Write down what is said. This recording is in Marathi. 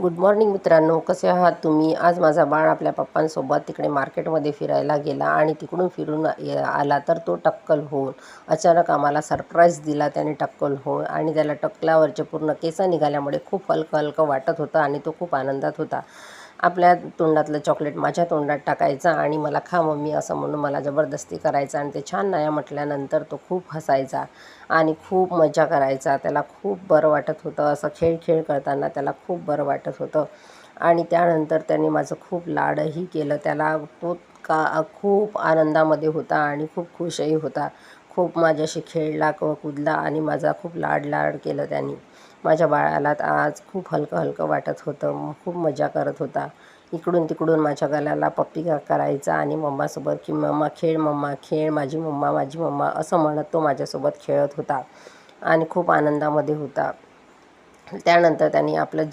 गुड मॉर्निंग मित्रांनो, कसे आहात तुम्ही? आज माझा बाळ आपल्या पप्पांसोबत तिकडे मार्केटमध्ये फिरायला गेला आणि तिकडून फिरून आला तर तो टक्कल होऊन अचानक आम्हाला सरप्राईज दिला त्याने टक्कल होऊन. आणि त्याला टक्कलावरचे पूर्ण केस निघाल्यामुळे खूप हलकं हलकं वाटत होतं आणि तो खूप आनंदात होता. आपल्या तोंडातलं चॉकलेट माझ्या तोंडात टाकायचा आणि मला खा मम्मी असं म्हणून मला जबरदस्ती करायचा. आणि ते छान नाही म्हटल्यानंतर तो खूप हसायचा आणि खूप मजा करायचा. त्याला खूप बरं वाटत होतं. असं खेळ करताना त्याला खूप बरं वाटत होतं. आणि त्यानंतर त्याने माझं खूप लाडही केलं. त्याला तो खूप आनंदामध्ये होता आणि खूप खुशही होता. खूप माझ्याशी खेळला कुदला आणि माझा खूप लाड केलं त्याने. माझ्या बाळाला आज खूप हलकं हलकं वाटत होतं. खूप मजा करत होता. इकडून तिकडून माझ्या गळ्याला पप्पी करायचा आणि मम्मासोबत की मम्मा खेळ माझी मम्मा असं म्हणत तो माझ्यासोबत खेळत होता आणि खूप आनंदामध्ये होता. त्यानंतर त्यांनी आपलं